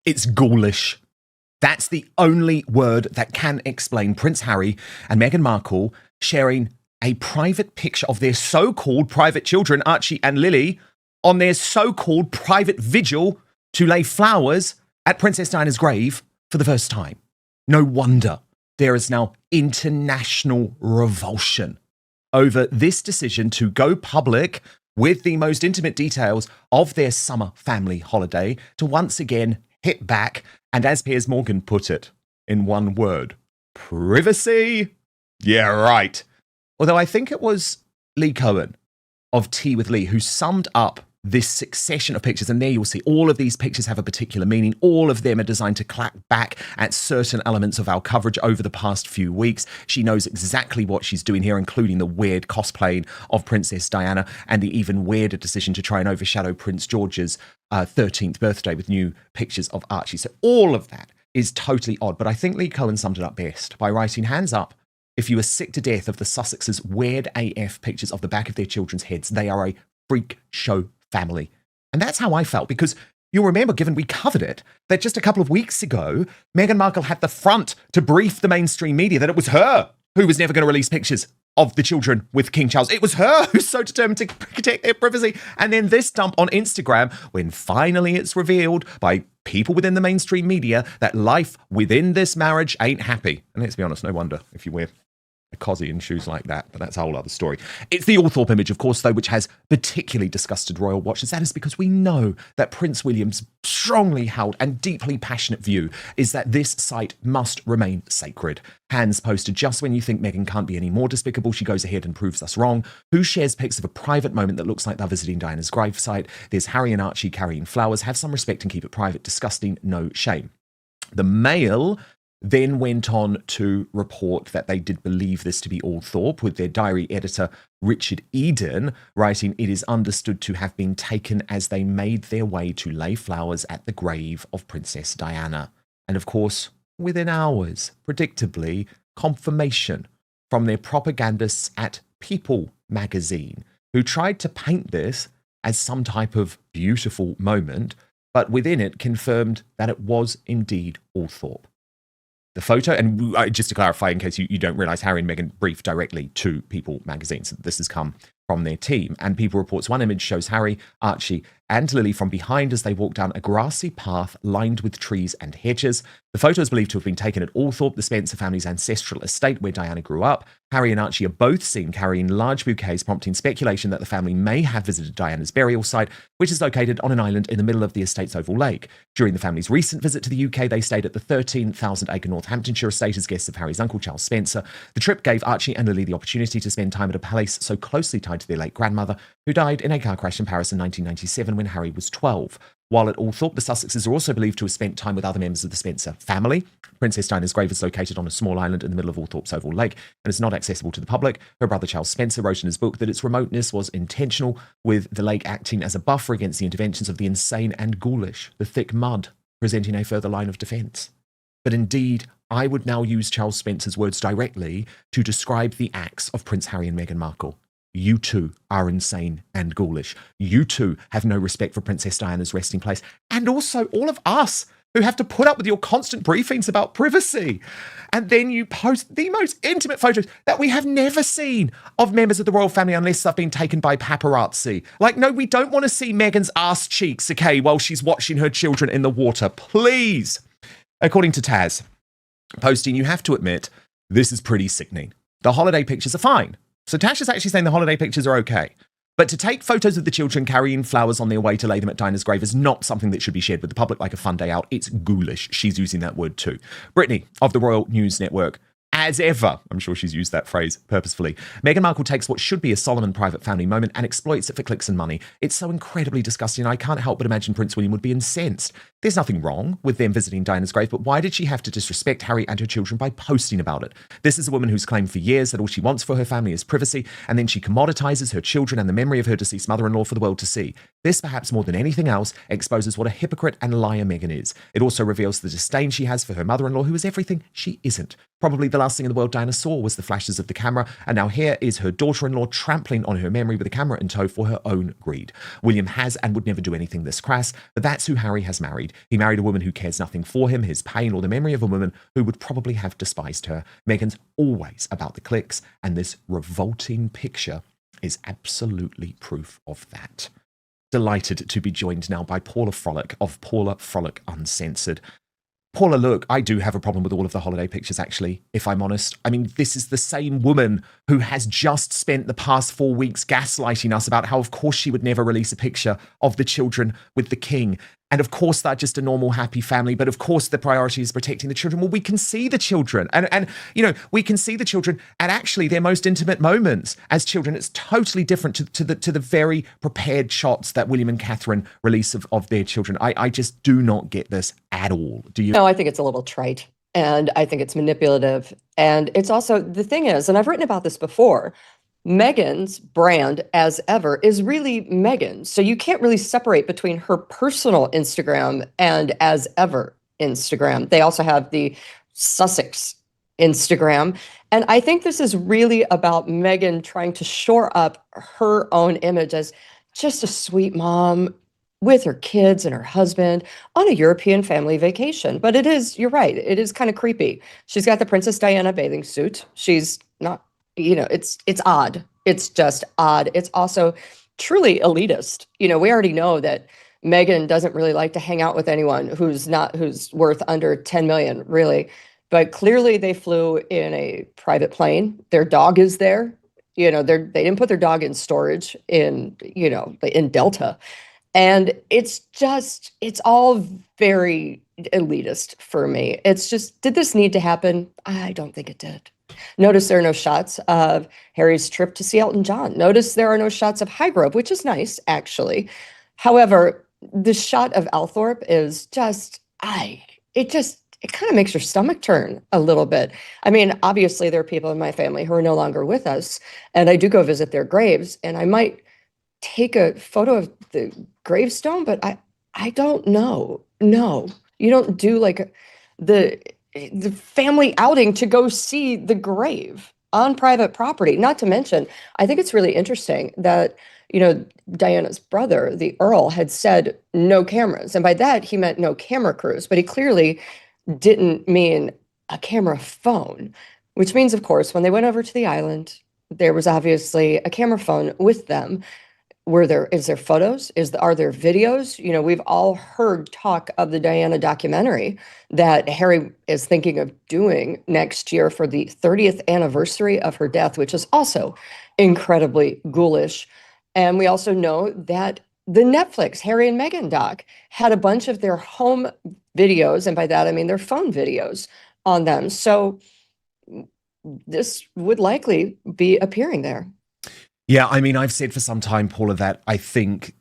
It's ghoulish. That's the only word that can explain Prince Harry and Meghan Markle sharing a private picture of their so-called private children, Archie and Lily, on their so-called private vigil to lay flowers at Princess Diana's grave for the first time. No wonder there is now international revulsion over this decision to go public with the most intimate details of their summer family holiday to once again hit back, and as Piers Morgan put it in one word, privacy? Yeah, right. Although I think it was Lee Cohen of Tea with Lee who summed up this succession of pictures, and there you'll see all of these pictures have a particular meaning. All of them are designed to clap back at certain elements of our coverage over the past few weeks. She knows exactly what she's doing here, including the weird cosplaying of Princess Diana and the even weirder decision to try and overshadow Prince George's 13th birthday with new pictures of Archie. So all of that is totally odd, but I think Lee Cohen summed it up best by writing, hands up if you are sick to death of the Sussexes' weird AF pictures of the back of their children's heads. They are a freak show family. And that's how I felt, because you'll remember, given we covered it, that just a couple of weeks ago, Meghan Markle had the front to brief the mainstream media that it was her who was never going to release pictures of the children with King Charles. It was her who's so determined to protect their privacy. And then this dump on Instagram, when finally it's revealed by people within the mainstream media that life within this marriage ain't happy. And let's be honest, no wonder if you wear a cosy in shoes like that, but that's a whole other story. It's the Althorp image, of course, though, which has particularly disgusted royal watchers. That is because we know that Prince William's strongly held and deeply passionate view is that this site must remain sacred. Hans posted, just when you think Meghan can't be any more despicable, she goes ahead and proves us wrong. Who shares pics of a private moment that looks like they're visiting Diana's gravesite? There's Harry and Archie carrying flowers. Have some respect and keep it private. Disgusting, no shame. The Mail then went on to report that they did believe this to be Althorp, with their diary editor Richard Eden writing, it is understood to have been taken as they made their way to lay flowers at the grave of Princess Diana. And of course, within hours, predictably, confirmation from their propagandists at People magazine, who tried to paint this as some type of beautiful moment, but within it confirmed that it was indeed Althorp. The photo, and just to clarify, in case you don't realise, Harry and Meghan briefed directly to People magazine, so this has come from their team. And People reports one image shows Harry, Archie and Lily from behind as they walk down a grassy path lined with trees and hedges. The photo is believed to have been taken at Althorp, the Spencer family's ancestral estate where Diana grew up. Harry and Archie are both seen carrying large bouquets, prompting speculation that the family may have visited Diana's burial site, which is located on an island in the middle of the estate's oval lake. During the family's recent visit to the UK, they stayed at the 13,000-acre Northamptonshire estate as guests of Harry's uncle, Charles Spencer. The trip gave Archie and Lily the opportunity to spend time at a place so closely tied to their late grandmother, who died in a car crash in Paris in 1997 when Harry was 12. While at Althorp, the Sussexes are also believed to have spent time with other members of the Spencer family. Princess Diana's grave is located on a small island in the middle of Althorp's oval lake and is not accessible to the public. Her brother Charles Spencer wrote in his book that its remoteness was intentional, with the lake acting as a buffer against the interventions of the insane and ghoulish, the thick mud presenting a further line of defence. But indeed, I would now use Charles Spencer's words directly to describe the acts of Prince Harry and Meghan Markle. You too are insane and ghoulish. You too have no respect for Princess Diana's resting place. And also all of us who have to put up with your constant briefings about privacy. And then you post the most intimate photos that we have never seen of members of the royal family unless they've been taken by paparazzi. Like, no, we don't want to see Meghan's ass cheeks, okay, while she's watching her children in the water. Please. According to Taz, posting, you have to admit, this is pretty sickening. The holiday pictures are fine. So Tasha's actually saying the holiday pictures are okay. But to take photos of the children carrying flowers on their way to lay them at Diana's grave is not something that should be shared with the public like a fun day out. It's ghoulish. She's using that word too. Brittany of the Royal News Network. As ever, I'm sure she's used that phrase purposefully, Meghan Markle takes what should be a solemn and private family moment and exploits it for clicks and money. It's so incredibly disgusting, I can't help but imagine Prince William would be incensed. There's nothing wrong with them visiting Diana's grave, but why did she have to disrespect Harry and her children by posting about it? This is a woman who's claimed for years that all she wants for her family is privacy, and then she commoditizes her children and the memory of her deceased mother-in-law for the world to see. This, perhaps more than anything else, exposes what a hypocrite and liar Meghan is. It also reveals the disdain she has for her mother-in-law, who is everything she isn't. Probably the last thing in the world Diana saw was the flashes of the camera, and now here is her daughter-in-law trampling on her memory with a camera in tow for her own greed. William has and would never do anything this crass, but that's who Harry has married. married. He married a woman who cares nothing for him, his pain, or the memory of a woman who would probably have despised her. Meghan's always about the clicks, and this revolting picture is absolutely proof of that. Delighted to be joined now by Paula Frolick of Paula Frolick Uncensored. Paula, look, I do have a problem with all of the holiday pictures, actually, if I'm honest. I mean, this is the same woman who has just spent the past 4 weeks gaslighting us about how, of course, she would never release a picture of the children with the king. And of course, they're just a normal, happy family. But of course, the priority is protecting the children. Well, we can see the children. And we can see the children at actually their most intimate moments as children. It's totally different to the very prepared shots that William and Catherine release of their children. I just do not get this at all. Do you? No, I think it's a little trite. And I think it's manipulative. And it's also, the thing is, and I've written about this before, Meghan's brand, as ever, is really Meghan. So you can't really separate between her personal Instagram and as ever Instagram. They also have the Sussex Instagram. And I think this is really about Meghan trying to shore up her own image as just a sweet mom with her kids and her husband on a European family vacation. But it is, you're right, it is kind of creepy. She's got the Princess Diana bathing suit. She's not, it's odd. It's just odd. It's also truly elitist. We already know that Meghan doesn't really like to hang out with anyone who's worth under 10 million, really. But clearly they flew in a private plane. Their dog is there. They didn't put their dog in storage in Delta. And it's all very elitist for me. It's just, did this need to happen? I don't think it did. Notice there are no shots of Harry's trip to see Elton John. Notice there are no shots of Highgrove, which is nice, actually. However, the shot of Althorp is just, it kind of makes your stomach turn a little bit. I mean, obviously there are people in my family who are no longer with us, and I do go visit their graves, and I might take a photo of the gravestone, but I don't know. No, you don't do like the family outing to go see the grave on private property. Not to mention, I think it's really interesting that, Diana's brother, the Earl, had said no cameras. And by that, he meant no camera crews, but he clearly didn't mean a camera phone, which means, of course, when they went over to the island, there was obviously a camera phone with them. Is there photos? Are there videos? We've all heard talk of the Diana documentary that Harry is thinking of doing next year for the 30th anniversary of her death, which is also incredibly ghoulish. And we also know that the Netflix Harry and Meghan doc had a bunch of their home videos, and by that I mean their phone videos on them. So this would likely be appearing there. Yeah, I mean, I've said for some time, Paula, that I think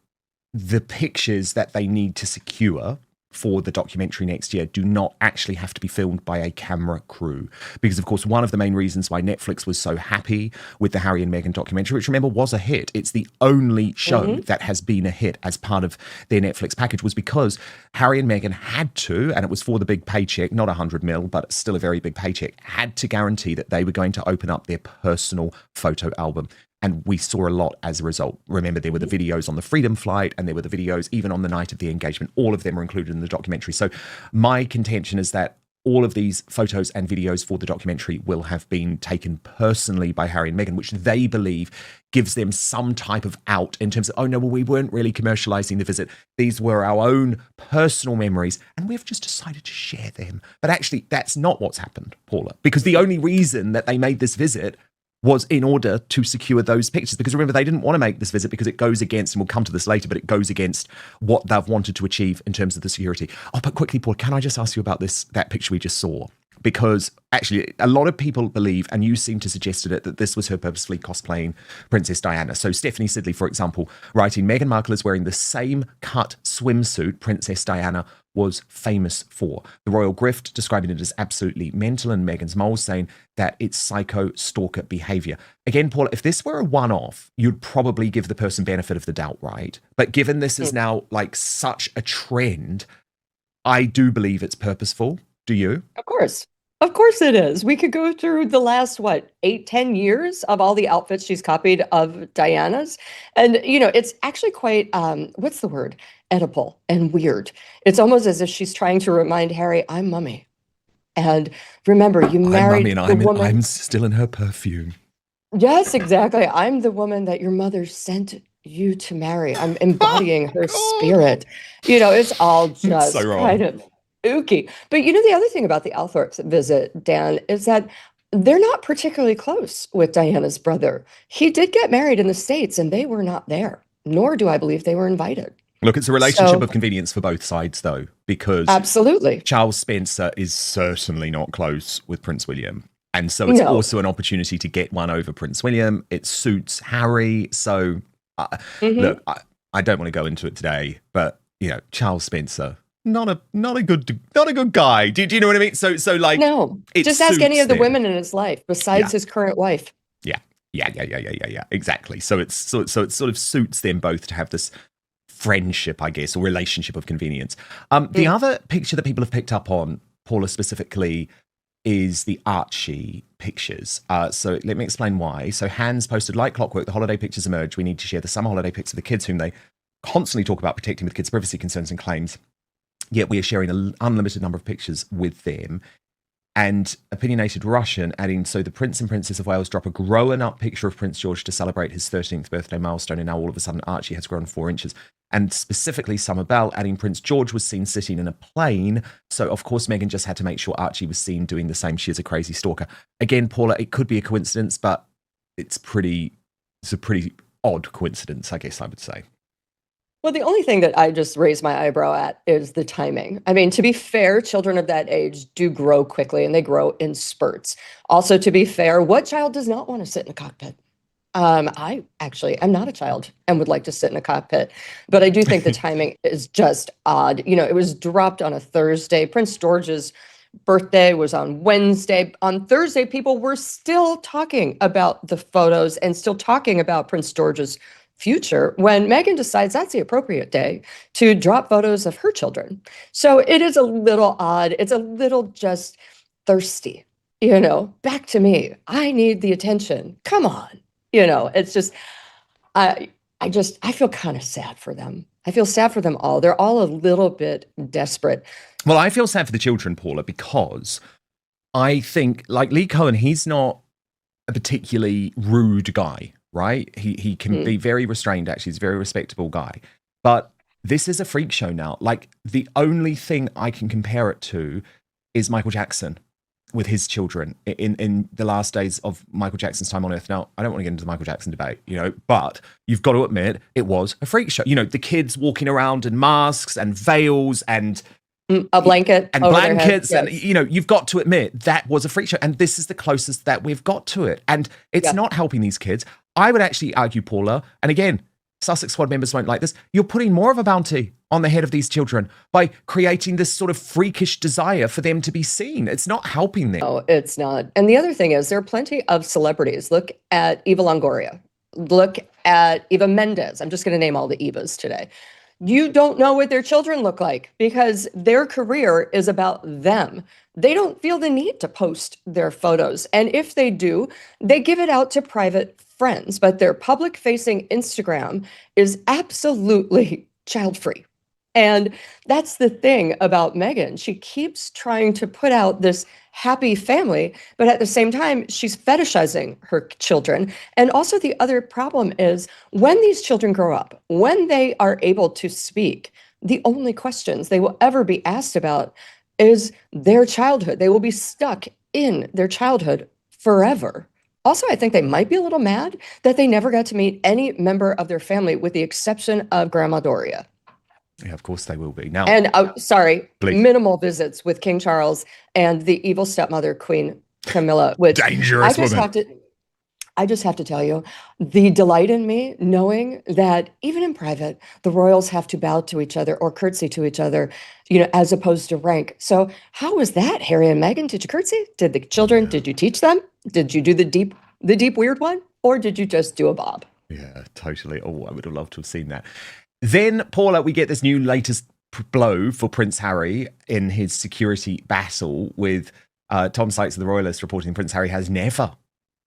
the pictures that they need to secure for the documentary next year do not actually have to be filmed by a camera crew. Because, of course, one of the main reasons why Netflix was so happy with the Harry and Meghan documentary, which, remember, was a hit. It's the only show that has been a hit as part of their Netflix package, was because Harry and Meghan had to, and it was for the big paycheck, not 100 mil, but still a very big paycheck, had to guarantee that they were going to open up their personal photo album. And we saw a lot as a result. Remember, there were the videos on the Freedom flight, and there were the videos even on the night of the engagement. All of them are included in the documentary. So my contention is that all of these photos and videos for the documentary will have been taken personally by Harry and Meghan, which they believe gives them some type of out in terms of, oh no, well, we weren't really commercializing the visit. These were our own personal memories, and we've just decided to share them. But actually, that's not what's happened, Paula, because the only reason that they made this visit was in order to secure those pictures. Because remember, they didn't want to make this visit because it goes against, and we'll come to this later, but it goes against what they've wanted to achieve in terms of the security. Oh, but quickly, Paul, can I just ask you about that picture we just saw? Because actually, a lot of people believe, and you seem to suggested it, that this was her purposefully cosplaying Princess Diana. So Stephanie Sidley, for example, writing, Meghan Markle is wearing the same cut swimsuit Princess Diana was famous for. The Royal Grift describing it as absolutely mental, and Meghan's mole saying that it's psycho stalker behavior. Again, Paul, if this were a one-off, you'd probably give the person benefit of the doubt, right? But given this is now like such a trend, I do believe it's purposeful. Do you? Of course. Of course it is. We could go through the last, what, 8, 10 years of all the outfits she's copied of Diana's. And, it's actually quite, what's the word? Oedipal and weird. It's almost as if she's trying to remind Harry, I'm mummy. And remember, you I'm married mummy and the woman. I'm still in her perfume. Yes, exactly. I'm the woman that your mother sent you to marry. I'm embodying her God. spirit. It's all It's so just wrong. kind of ooky. But the other thing about the Althorp's visit, Dan, is that they're not particularly close with Diana's brother. He did get married in the States and they were not there, nor do I believe they were invited. Look, it's a relationship So, of convenience for both sides, though, because absolutely. Charles Spencer is certainly not close with Prince William. And so it's No. also an opportunity to get one over Prince William. It suits Harry. So, look, I don't want to go into it today, but, Charles Spencer, not a good guy. Do you know what I mean? So like, No. it Just ask any suits of the them. women in his life besides his current wife. Yeah. Exactly. So it sort of suits them both to have this friendship, I guess, or relationship of convenience. The other picture that people have picked up on, Paula specifically, is the Archie pictures. So let me explain why. So Hans posted, like clockwork, the holiday pictures emerge. We need to share the summer holiday pics of the kids whom they constantly talk about protecting with kids' privacy concerns and claims. Yet we are sharing an unlimited number of pictures with them. And Opinionated Russian adding, so the Prince and Princess of Wales drop a grown-up picture of Prince George to celebrate his 13th birthday milestone, and now all of a sudden Archie has grown 4 inches. And specifically Summer Bell adding, Prince George was seen sitting in a plane, so of course Meghan just had to make sure Archie was seen doing the same. She is a crazy stalker. Again, Paula, it could be a coincidence, but it's a pretty odd coincidence, I guess I would say. Well, the only thing that I just raise my eyebrow at is the timing. I mean, to be fair, children of that age do grow quickly and they grow in spurts. Also, to be fair, what child does not want to sit in a cockpit? I actually am not a child and would like to sit in a cockpit, but I do think the timing is just odd. It was dropped on a Thursday. Prince George's birthday was on Wednesday. On Thursday, people were still talking about the photos and still talking about Prince George's future when Meghan decides that's the appropriate day to drop photos of her children. So it is a little odd. It's a little just thirsty, back to me. I need the attention. Come on. It's just, I feel kind of sad for them. I feel sad for them all. They're all a little bit desperate. Well, I feel sad for the children, Paula, because I think, like Lee Cohen, he's not a particularly rude guy, right? He can be very restrained, actually. He's a very respectable guy. But this is a freak show now. Like, the only thing I can compare it to is Michael Jackson with his children in the last days of Michael Jackson's time on Earth. Now, I don't want to get into the Michael Jackson debate, but you've got to admit it was a freak show. The kids walking around in masks and veils and a blanket and over blankets their head. Yes. and you've got to admit that was a freak show, and this is the closest that we've got to it, and it's not helping these kids. I would actually argue, Paula, and again, Sussex squad members won't like this, you're putting more of a bounty on the head of these children by creating this sort of freakish desire for them to be seen. It's not helping them. No, it's not. And the other thing is there are plenty of celebrities. Look at Eva Longoria. Look at Eva Mendes. I'm just going to name all the Evas today. You don't know what their children look like because their career is about them. They don't feel the need to post their photos. And if they do, they give it out to private friends. But their public-facing Instagram is absolutely child-free. And that's the thing about Meghan. She keeps trying to put out this happy family, but at the same time, she's fetishizing her children. And also the other problem is when these children grow up, when they are able to speak, the only questions they will ever be asked about is their childhood. They will be stuck in their childhood forever. Also, I think they might be a little mad that they never got to meet any member of their family with the exception of Grandma Doria. Yeah, of course they will be. Now, and please. Minimal visits with King Charles and the evil stepmother, Queen Camilla. Which dangerous woman. I just have to tell you, the delight in me knowing that even in private, the royals have to bow to each other or curtsy to each other, as opposed to rank. So how was that, Harry and Meghan? Did you curtsy? Did the children? Did you teach them? Did you do the deep weird one, or did you just do a bob? Yeah, totally. Oh, I would have loved to have seen that. Then, Paula, we get this new latest blow for Prince Harry in his security battle with Tom Sykes of the Royalist reporting Prince Harry has never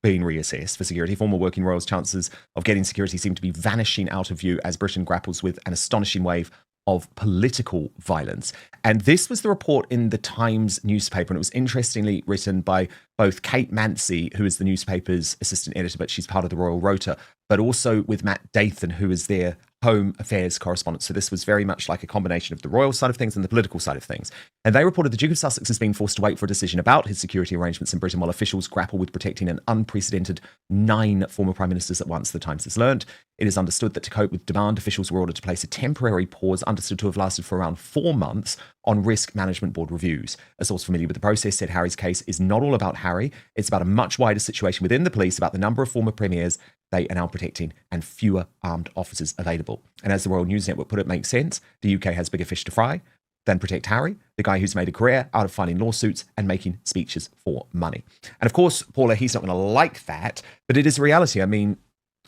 been reassessed for security. Former working royals' chances of getting security seem to be vanishing out of view as Britain grapples with an astonishing wave of political violence. And this was the report in the Times newspaper, and it was interestingly written by both Kate Mancy, who is the newspaper's assistant editor, but she's part of the Royal Rota, but also with Matt Dathan, who is their Home Affairs correspondent. So this was very much like a combination of the royal side of things and the political side of things. And they reported the Duke of Sussex has been forced to wait for a decision about his security arrangements in Britain while officials grapple with protecting an unprecedented 9 former prime ministers at once, the Times has learned. It is understood that to cope with demand, officials were ordered to place a temporary pause, understood to have lasted for around 4 months, on risk management board reviews. A source familiar with the process said Harry's case is not all about Harry. It's about a much wider situation within the police, about the number of former premiers they are now protecting and fewer armed officers available. And as the Royal News Network put it, makes sense. The UK has bigger fish to fry than protect Harry, the guy who's made a career out of filing lawsuits and making speeches for money. And of course, Paula, he's not going to like that, but it is a reality. I mean,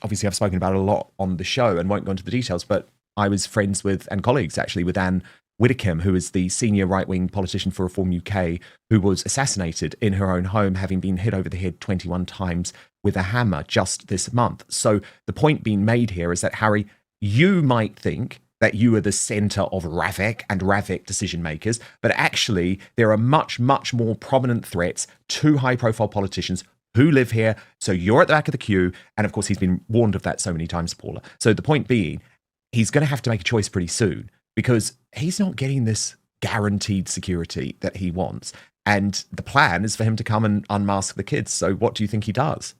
obviously I've spoken about it a lot on the show and won't go into the details, but I was friends with, and colleagues actually, with Anne Widdecombe, who is the senior right-wing politician for Reform UK, who was assassinated in her own home, having been hit over the head 21 times with a hammer just this month. So the point being made here is that, Harry, you might think that you are the centre of Ravek and Ravek decision makers, but actually there are much, much more prominent threats to high-profile politicians who live here. So you're at the back of the queue. And of course, he's been warned of that so many times, Paula. So the point being, he's going to have to make a choice pretty soon, because he's not getting this guaranteed security that he wants. And the plan is for him to come and unmask the kids. So what do you think he does?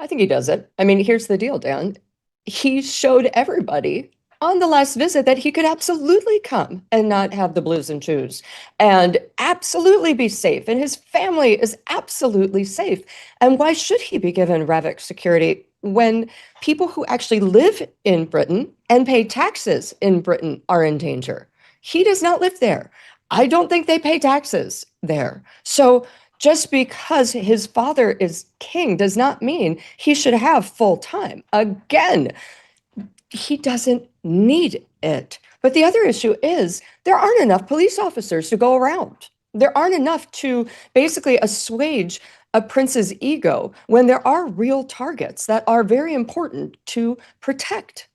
I think he does it. I mean, here's the deal, Dan. He showed everybody on the last visit that he could absolutely come and not have the blues and chews and absolutely be safe. And his family is absolutely safe. And why should he be given Ravik security when people who actually live in Britain and pay taxes in Britain are in danger? He does not live there. I don't think they pay taxes there. So just because his father is king does not mean he should have full time. Again, he doesn't need it. But the other issue is there aren't enough police officers to go around. There aren't enough to basically assuage a prince's ego when there are real targets that are very important to protect.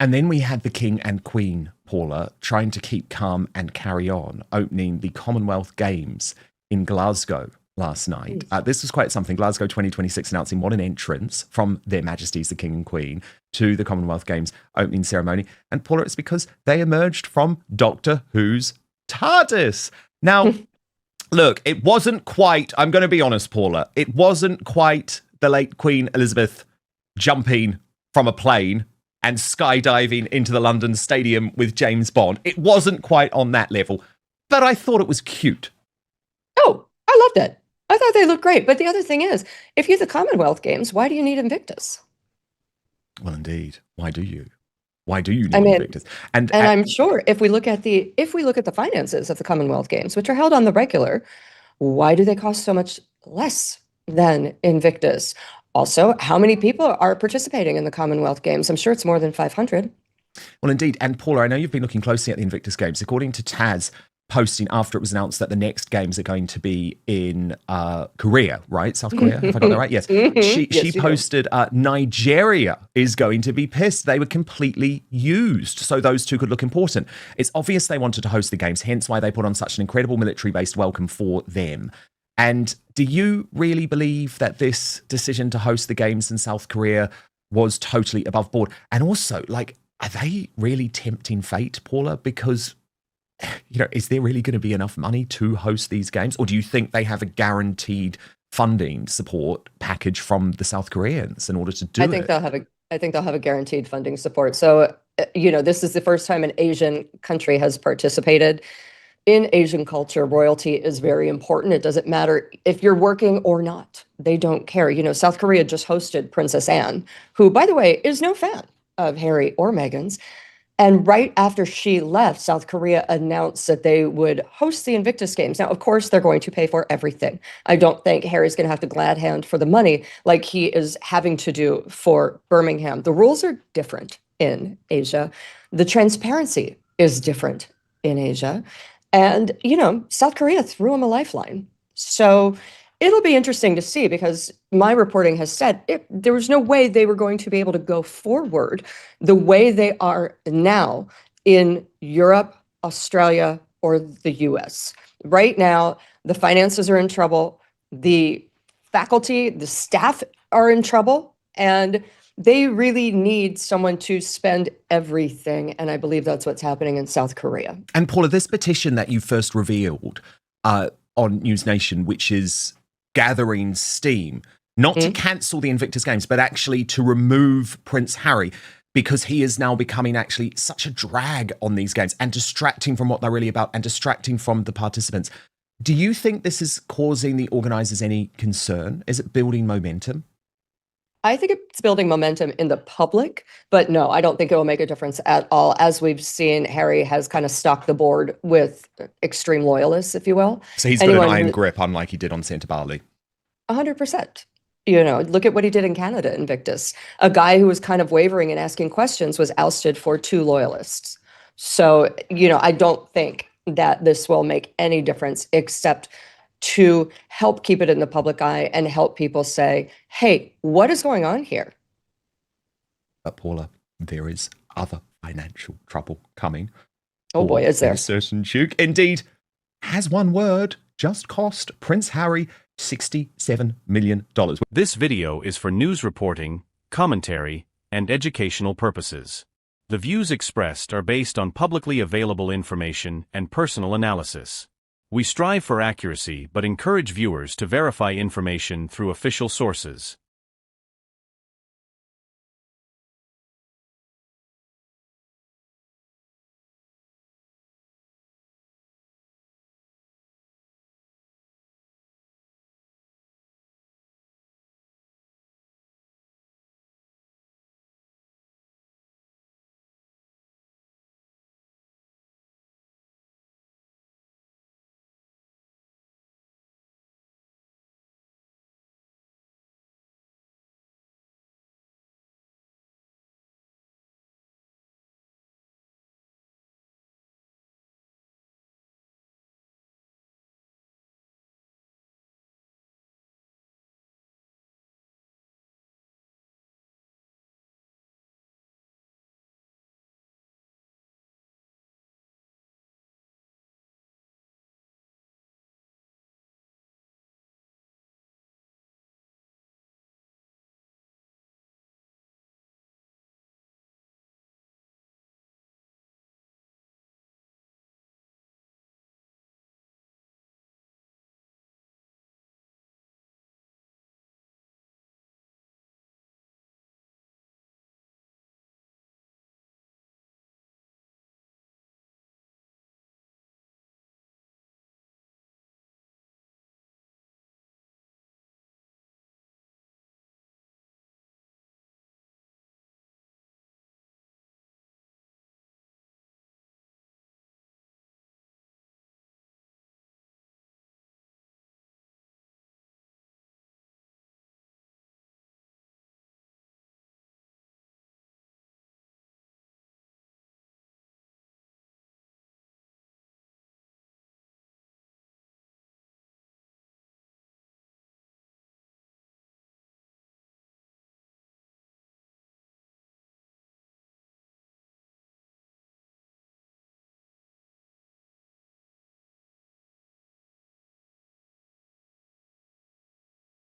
And then we had the King and Queen, Paula, trying to keep calm and carry on, opening the Commonwealth Games in Glasgow last night. This was quite something. Glasgow 2026 announcing what an entrance from their Majesties, the King and Queen, to the Commonwealth Games opening ceremony. And Paula, it's because they emerged from Doctor Who's TARDIS. Now, look, it wasn't quite, I'm going to be honest, Paula, it wasn't quite the late Queen Elizabeth jumping from a plane and skydiving into the London Stadium with James Bond. It wasn't quite on that level, but I thought it was cute. Oh, I loved it. I thought they looked great. But the other thing is, if you're the Commonwealth Games, why do you need Invictus? Well, indeed. Why do you? Why do you need Invictus? And I'm sure if we look at the finances of the Commonwealth Games, which are held on the regular, why do they cost so much less than Invictus? Also, how many people are participating in the Commonwealth Games? I'm sure it's more than 500. Well, indeed. And Paula, I know you've been looking closely at the Invictus Games. According to Taz, posting after it was announced that the next games are going to be in Korea, right? South Korea? Have I got that right? Yes. She posted Nigeria is going to be pissed. They were completely used. So those two could look important. It's obvious they wanted to host the games, hence why they put on such an incredible military-based welcome for them. And do you really believe that this decision to host the games in South Korea was totally above board? And also, like, are they really tempting fate, Paula? Because, you know, is there really going to be enough money to host these games? Or do you think they have a guaranteed funding support package from the South Koreans in order to do it? I think they'll have a guaranteed funding support. So, you know, this is the first time an Asian country has participated. In Asian culture, royalty is very important. It doesn't matter if you're working or not. They don't care. You know, South Korea just hosted Princess Anne, who, by the way, is no fan of Harry or Meghan's. And right after she left, South Korea announced that they would host the Invictus Games. Now, of course, they're going to pay for everything. I don't think Harry's going to have to glad hand for the money like he is having to do for Birmingham. The rules are different in Asia. The transparency is different in Asia. And, South Korea threw him a lifeline. So it'll be interesting to see because my reporting has said there was no way they were going to be able to go forward the way they are now in Europe, Australia, or the US. Right now, the finances are in trouble. The faculty, the staff are in trouble, and they really need someone to spend everything. And I believe that's what's happening in South Korea. And Paula, this petition that you first revealed on News Nation, which is gathering steam, not to cancel the Invictus Games, but actually to remove Prince Harry, because he is now becoming actually such a drag on these games and distracting from what they're really about and distracting from the participants. Do you think this is causing the organisers any concern? Is it building momentum? I think it's building momentum in the public, but no, I don't think it will make a difference at all. As we've seen, Harry has kind of stocked the board with extreme loyalists, if you will. So he's got an iron grip, unlike he did on Santa Bali. 100%. Look at what he did in Canada, Invictus. A guy who was kind of wavering and asking questions was ousted for 2 loyalists. So, I don't think that this will make any difference except to help keep it in the public eye and help people say, hey, what is going on here? But Paula, there is other financial trouble coming. Oh boy, is there. A certain duke, indeed, has one word just cost Prince Harry $67 million. This video is for news reporting, commentary, and educational purposes. The views expressed are based on publicly available information and personal analysis. We strive for accuracy but encourage viewers to verify information through official sources.